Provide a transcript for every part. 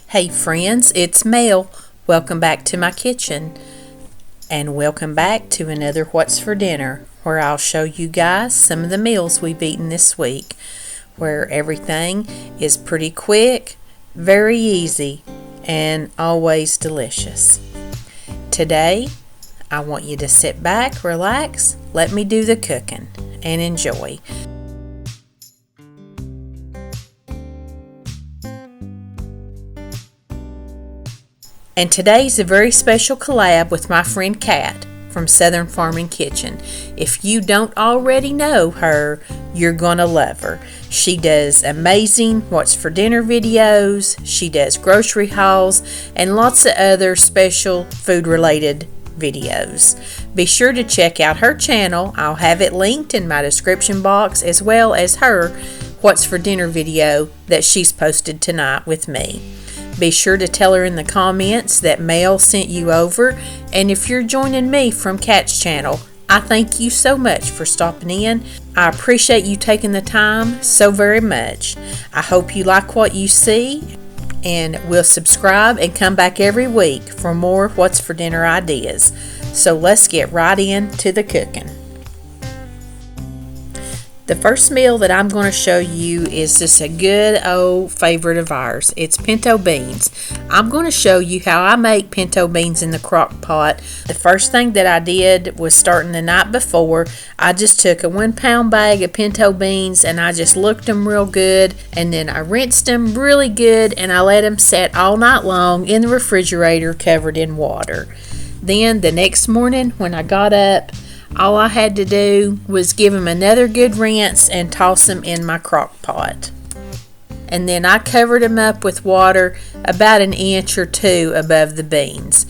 Hey friends, it's Mel. Welcome back to my kitchen. And welcome back to another What's for Dinner, where I'll show you guys some of the meals we've eaten this week, where everything is pretty quick, very easy, and always delicious. Today, I want you to sit back, relax, let me do the cooking, and enjoy. And today's a very special collab with my friend Katt from Southern Farming Kitchen. If you don't already know her, you're gonna love her. She does amazing What's for Dinner videos, she does grocery hauls, and lots of other special food related videos. Be sure to check out her channel. I'll have it linked in my description box, as well as her What's for Dinner video that she's posted tonight with me. Be sure to tell her in the comments that Mel sent you over, and if you're joining me from Katt's channel, I thank you so much for stopping in. I appreciate you taking the time so very much. I hope you like what you see, and will subscribe and come back every week for more What's for Dinner ideas. So let's get right into the cooking. The first meal that I'm going to show you is just a good old favorite of ours. It's pinto beans. I'm going to show you how I make pinto beans in the crock pot. The first thing that I did was, starting the night before, I just took a 1 pound bag of pinto beans and I just looked them real good, and then I rinsed them really good and I let them set all night long in the refrigerator covered in water. Then the next morning when I got up, all I had to do was give them another good rinse and toss them in my crock pot. And then I covered them up with water about 1 inch or 2 above the beans.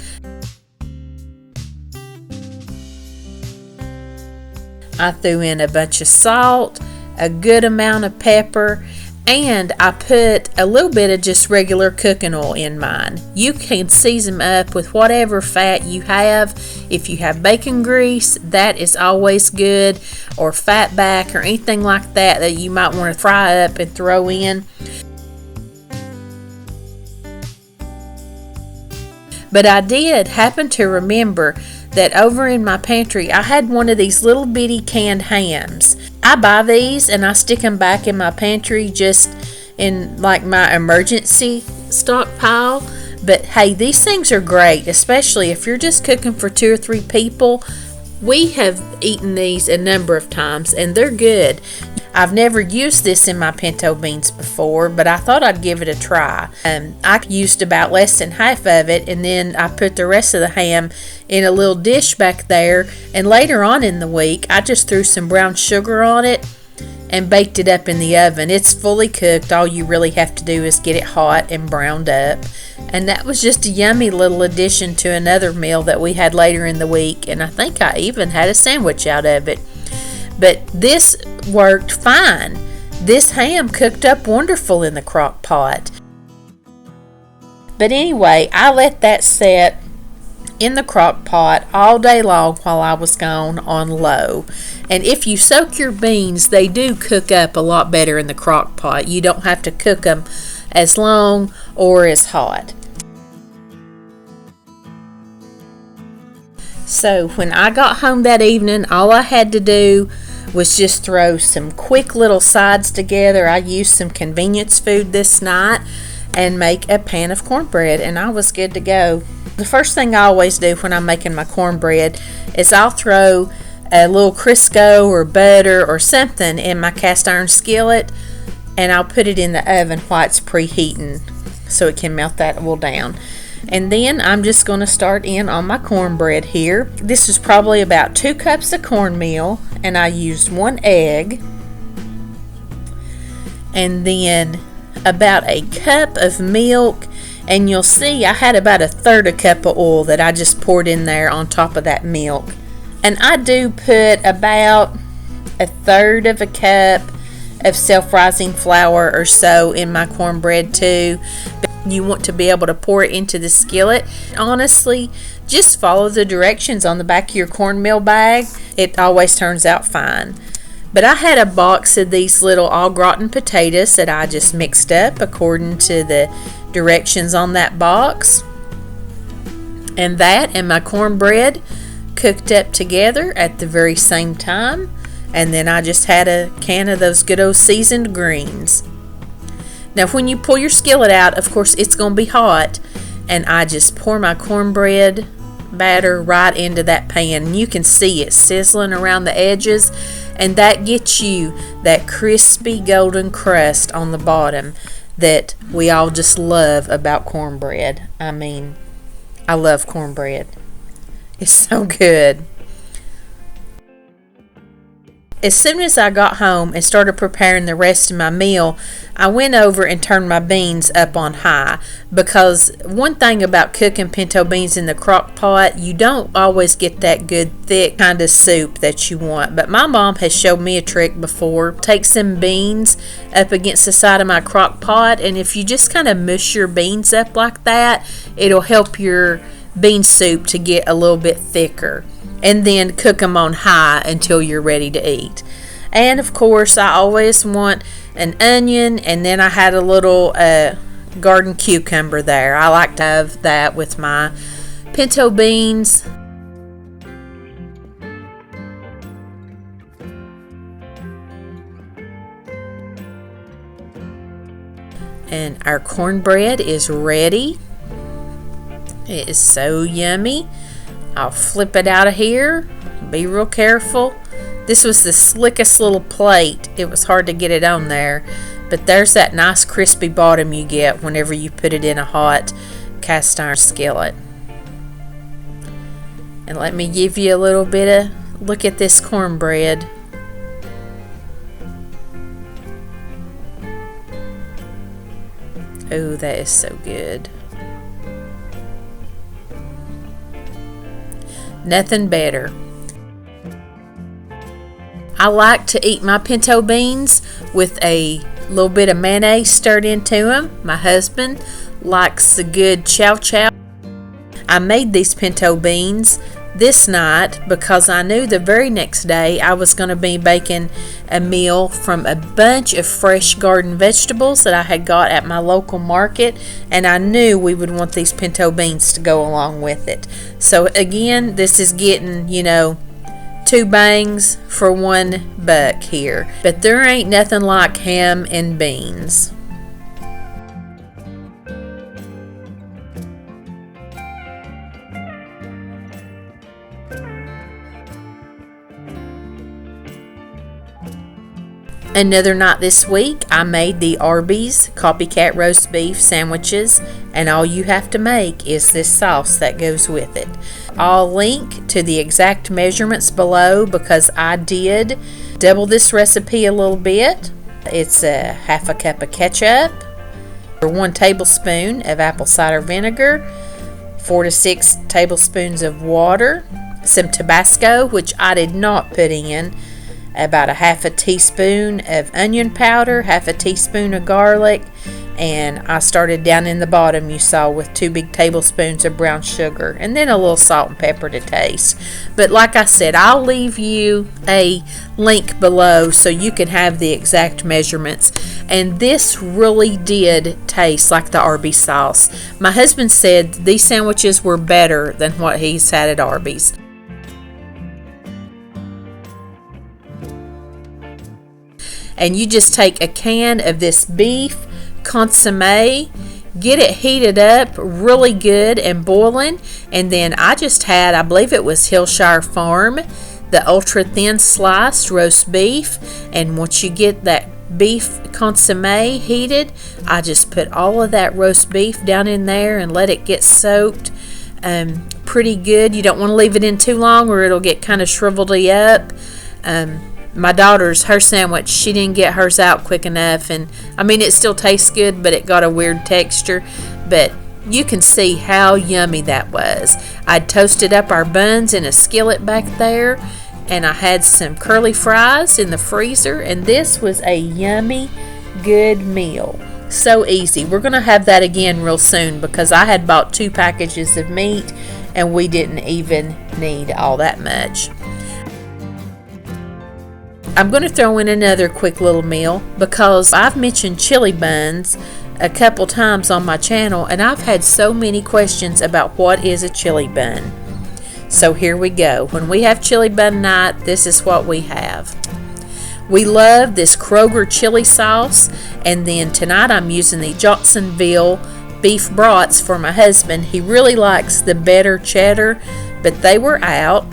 I threw in a bunch of salt, a good amount of pepper, and I put a little bit of just regular cooking oil in mine. You can season them up with whatever fat you have. If you have bacon grease, that is always good, or fat back or anything like that that you might want to fry up and throw in. But I did happen to remember that over in my pantry I had one of these little bitty canned hams. I buy these and I stick them back in my pantry just in like my emergency stockpile. But hey, these things are great, especially if you're just cooking for 2 or 3 people. We have eaten these a number of times and they're good. I've never used this in my pinto beans before, but I thought I'd give it a try. I used about less than half of it, and then I put the rest of the ham in a little dish back there, and later on in the week I just threw some brown sugar on it and baked it up in the oven. It's fully cooked. All you really have to do is get it hot and browned up. And that was just a yummy little addition to another meal that we had later in the week, and I think I even had a sandwich out of it. But this worked fine. This ham cooked up wonderful in the crock pot. But anyway, I let that set in the crock pot all day long while I was gone on low. And if you soak your beans, they do cook up a lot better in the crock pot. You don't have to cook them as long or as hot. So when I got home that evening, all I had to do was just throw some quick little sides together. I used some convenience food this night and make a pan of cornbread, and I was good to go. The first thing I always do when I'm making my cornbread is I'll throw a little Crisco or butter or something in my cast iron skillet, and I'll put it in the oven while it's preheating so it can melt that oil down. And then I'm just going to start in on my cornbread here. This is probably about 2 cups of cornmeal, and I used 1 egg, and then about 1 cup of milk, and you'll see I had about 1/3 cup of oil that I just poured in there on top of that milk. And I do put about 1/3 cup of self-rising flour or so in my cornbread too. You want to be able to pour it into the skillet. Honestly, just follow the directions on the back of your cornmeal bag. It always turns out fine. But I had a box of these little au gratin potatoes that I just mixed up according to the directions on that box. And that and my cornbread cooked up together at the very same time. And then I just had a can of those good old seasoned greens. Now when you pull your skillet out, of course it's going to be hot. And I just pour my cornbread batter right into that pan, and you can see it sizzling around the edges, and that gets you that crispy golden crust on the bottom that we all just love about cornbread. I mean, I love cornbread. It's so good. As soon as I got home and started preparing the rest of my meal, I went over and turned my beans up on high, because one thing about cooking pinto beans in the crock pot, you don't always get that good thick kind of soup that you want. But my mom has showed me a trick before. Take some beans up against the side of my crock pot, and if you just kind of mush your beans up like that, it'll help your bean soup to get a little bit thicker. And then cook them on high until you're ready to eat. And of course I always want an onion, and then I had a little garden cucumber there. I like to have that with my pinto beans. And our cornbread is ready. It is so yummy. I'll flip it out of here. Be real careful. This was the slickest little plate. It was hard to get it on there. But there's that nice crispy bottom you get whenever you put it in a hot cast iron skillet. And let me give you a little bit of look at this cornbread. Oh, that is so good. Nothing better. I like to eat my pinto beans with a little bit of mayonnaise stirred into them. My husband likes the good chow chow. I made these pinto beans this night because I knew the very next day I was going to be baking a meal from a bunch of fresh garden vegetables that I had got at my local market, and I knew we would want these pinto beans to go along with it. So again, this is getting, 2 bangs for $1 here, but there ain't nothing like ham and beans. Another night this week, I made the Arby's Copycat roast beef sandwiches, and all you have to make is this sauce that goes with it. I'll link to the exact measurements below because I did double this recipe a little bit. It's a half a cup of ketchup, 1 tablespoon of apple cider vinegar, 4 to 6 tablespoons of water, some Tabasco, which I did not put in, about a half a teaspoon of onion powder, half a teaspoon of garlic, and I started down in the bottom, you saw, with 2 big tablespoons of brown sugar, and then a little salt and pepper to taste. But like I said, I'll leave you a link below so you can have the exact measurements. And this really did taste like the Arby's sauce. My husband said these sandwiches were better than what he's had at Arby's. And you just take a can of this beef consomme, get it heated up really good and boiling, and then I just had, I believe it was Hillshire Farm, the ultra thin sliced roast beef. And once you get that beef consomme heated, I just put all of that roast beef down in there and let it get soaked pretty good. You don't want to leave it in too long or it'll get kind of shriveled up. My daughter's, her sandwich, she didn't get hers out quick enough, and I mean it still tastes good, but it got a weird texture. But you can see how yummy that was. I'd toasted up our buns in a skillet back there, and I had some curly fries in the freezer, and this was a yummy, good meal. So easy. We're going to have that again real soon because I had bought 2 packages of meat, and we didn't even need all that much. I'm going to throw in another quick little meal because I've mentioned chili buns a couple times on my channel, and I've had so many questions about what is a chili bun. So here we go. When we have chili bun night, this is what we have. We love this Kroger chili sauce, and then tonight I'm using the Johnsonville beef brats for my husband. He really likes the better cheddar, but they were out,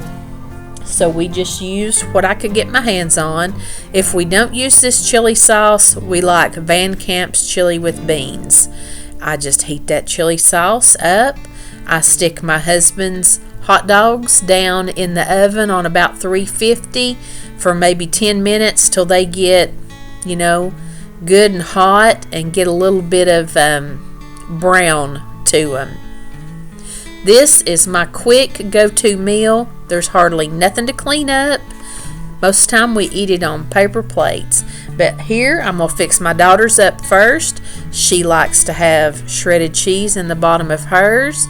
so we just used what I could get my hands on. If we don't use this chili sauce, we like Van Camp's chili with beans. I just heat that chili sauce up. I stick my husband's hot dogs down in the oven on about 350 for maybe 10 minutes till they get, good and hot and get a little bit of brown to them. This is my quick go-to meal. There's hardly nothing to clean up. Most of the time we eat it on paper plates. But here I'm going to fix my daughter's up first. She likes to have shredded cheese in the bottom of hers,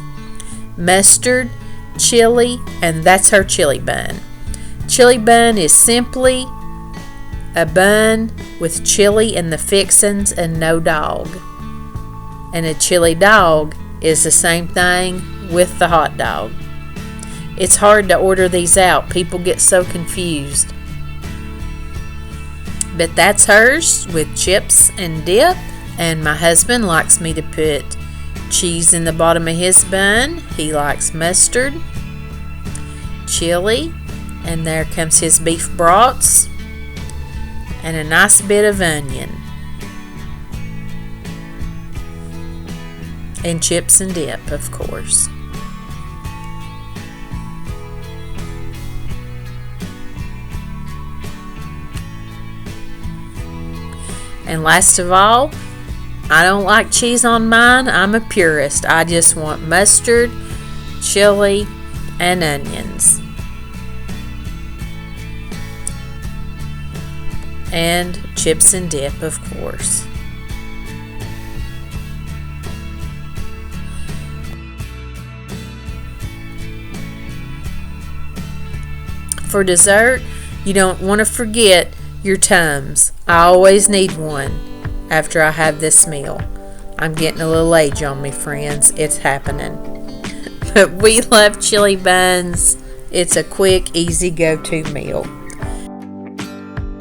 mustard, chili, and that's her chili bun. Chili bun is simply a bun with chili and the fixins and no dog. And a chili dog is the same thing with the hot dog. It's hard to order these out. People get so confused. But that's hers with chips and dip. And my husband likes me to put cheese in the bottom of his bun. He likes mustard, chili, and there comes his beef brats and a nice bit of onion. And chips and dip, of course. And last of all, I don't like cheese on mine. I'm a purist. I just want mustard, chili, and onions. And chips and dip, of course. For dessert, you don't want to forget your Tums. I always need one after I have this meal. I'm getting a little age on me, friends. It's happening. But we love chili buns. It's a quick, easy go-to meal.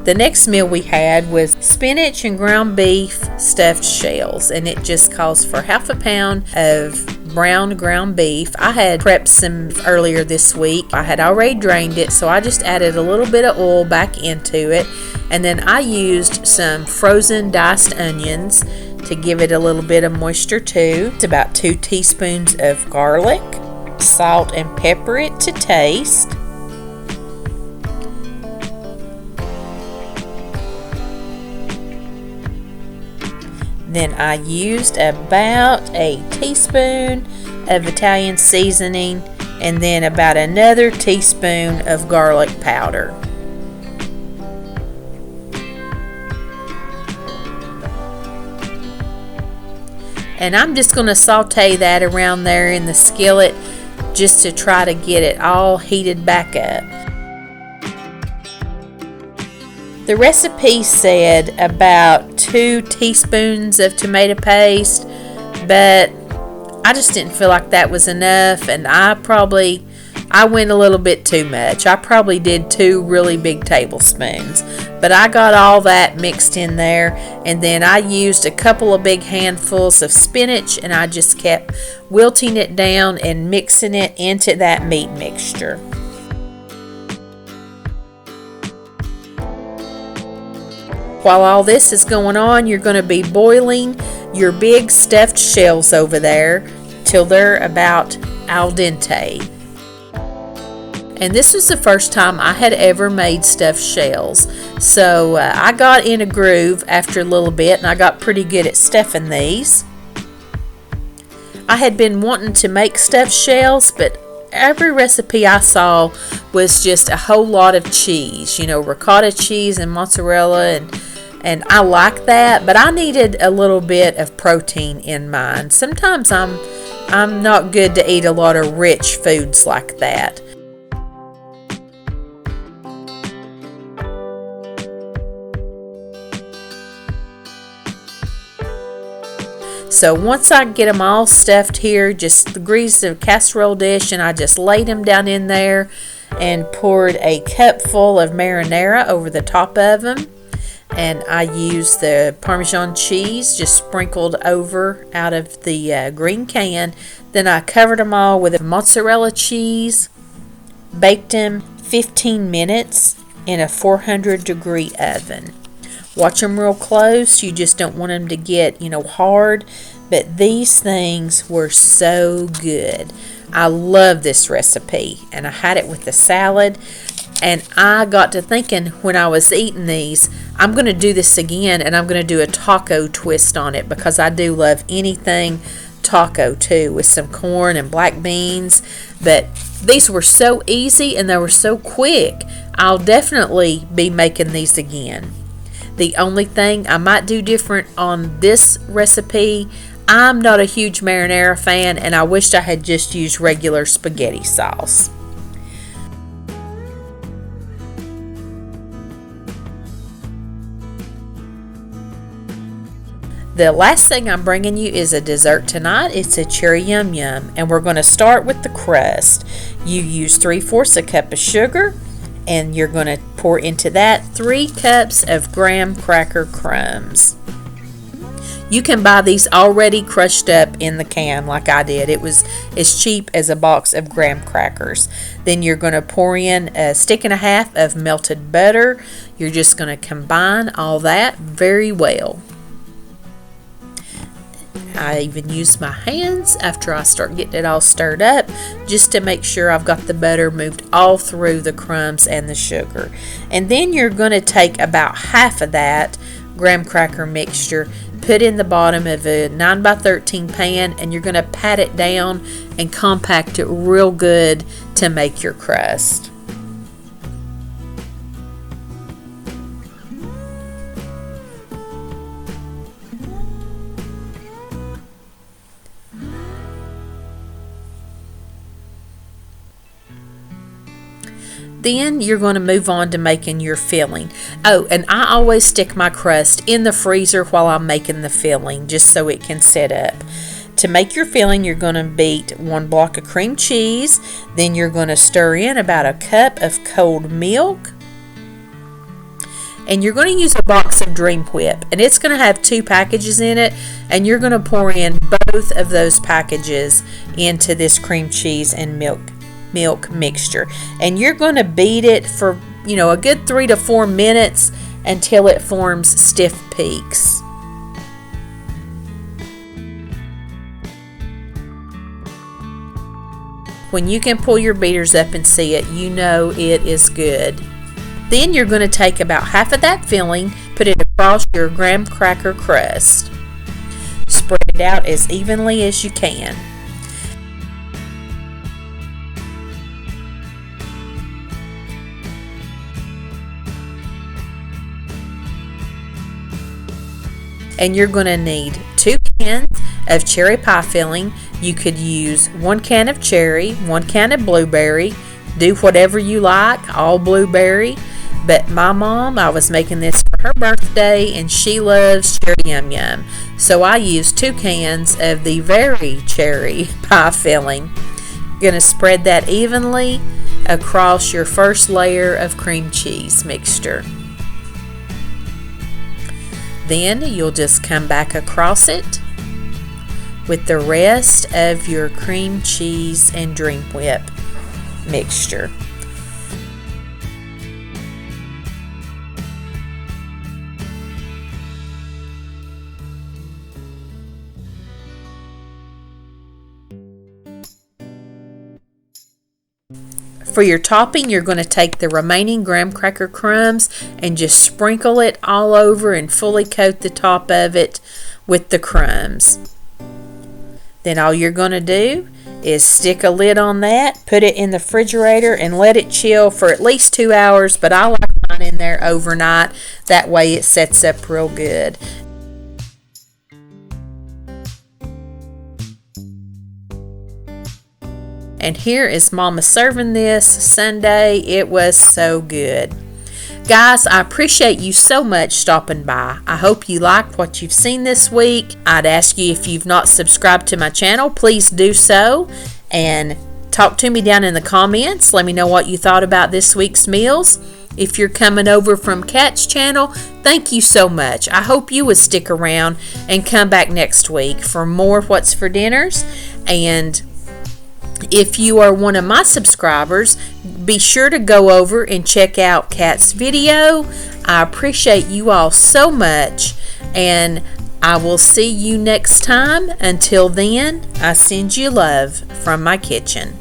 The next meal we had was spinach and ground beef stuffed shells, and it just calls for half a pound of brown ground beef. I had prepped some earlier this week. I had already drained it, so I just added a little bit of oil back into it, and then I used some frozen diced onions to give it a little bit of moisture too. It's about 2 teaspoons of garlic, salt and pepper it to taste. Then I used about a teaspoon of Italian seasoning and then about another teaspoon of garlic powder. And I'm just going to saute that around there in the skillet just to try to get it all heated back up. The recipe said about 2 teaspoons of tomato paste, but I just didn't feel like that was enough, and I went a little bit too much. I probably did 2 really big tablespoons, but I got all that mixed in there, and then I used a couple of big handfuls of spinach, and I just kept wilting it down and mixing it into that meat mixture. While all this is going on, you're going to be boiling your big stuffed shells over there till they're about al dente. And this was the first time I had ever made stuffed shells. So I got in a groove after a little bit, and I got pretty good at stuffing these. I had been wanting to make stuffed shells, but every recipe I saw was just a whole lot of cheese. Ricotta cheese and mozzarella, and I like that, but I needed a little bit of protein in mine. Sometimes I'm not good to eat a lot of rich foods like that. So once I get them all stuffed here, just greased a casserole dish, and I just laid them down in there and poured a cup full of marinara over the top of them. And I used the Parmesan cheese just sprinkled over out of the green can. Then I covered them all with mozzarella cheese, baked them 15 minutes in a 400-degree oven. Watch them real close. You just don't want them to get, hard. But these things were so good. I love this recipe. And I had it with the salad. And I got to thinking when I was eating these, I'm going to do this again, and I'm going to do a taco twist on it because I do love anything taco too, with some corn and black beans. But these were so easy and they were so quick. I'll definitely be making these again. The only thing I might do different on this recipe, I'm not a huge marinara fan, and I wished I had just used regular spaghetti sauce. The last thing I'm bringing you is a dessert tonight. It's a cherry yum yum, and we're going to start with the crust. You use 3/4 a cup of sugar, and you're going to pour into that 3 cups of graham cracker crumbs. You can buy these already crushed up in the can like I did. It was as cheap as a box of graham crackers. Then you're going to pour in a 1.5 sticks of melted butter. You're just going to combine all that very well. I even use my hands after I start getting it all stirred up just to make sure I've got the butter moved all through the crumbs and the sugar. And then you're going to take about half of that graham cracker mixture, put in the bottom of a 9x13 pan, and you're going to pat it down and compact it real good to make your crust. Then you're going to move on to making your filling. Oh, and I always stick my crust in the freezer while I'm making the filling, just so it can set up. To make your filling, you're going to beat 1 block of cream cheese. Then you're going to stir in about a cup of cold milk. And you're going to use a box of Dream Whip. And it's going to have 2 packages in it. And you're going to pour in both of those packages into this cream cheese and milk mixture, and you're going to beat it for a good 3 to 4 minutes until it forms stiff peaks. When you can pull your beaters up and see it, you know it is good. Then you're going to take about half of that filling, put it across your graham cracker crust. Spread it out as evenly as you can. And you're going to need 2 cans of cherry pie filling. You could use 1 can of cherry, 1 can of blueberry. Do whatever you like, all blueberry. But my mom, I was making this for her birthday, and she loves cherry yum yum. So I used 2 cans of the very cherry pie filling. You're going to spread that evenly across your first layer of cream cheese mixture. Then you'll just come back across it with the rest of your cream cheese and Dream Whip mixture. For your topping, you're going to take the remaining graham cracker crumbs and just sprinkle it all over and fully coat the top of it with the crumbs. Then all you're going to do is stick a lid on that, put it in the refrigerator, and let it chill for at least 2 hours, but I like mine in there overnight. That way it sets up real good. And here is Mama serving this Sunday. It was so good. Guys, I appreciate you so much stopping by. I hope you liked what you've seen this week. I'd ask you, if you've not subscribed to my channel, please do so. And talk to me down in the comments. Let me know what you thought about this week's meals. If you're coming over from Katt's channel, thank you so much. I hope you would stick around and come back next week for more What's for Dinners. And if you are one of my subscribers, be sure to go over and check out Katt's video. I appreciate you all so much, and I will see you next time. Until then, I send you love from my kitchen.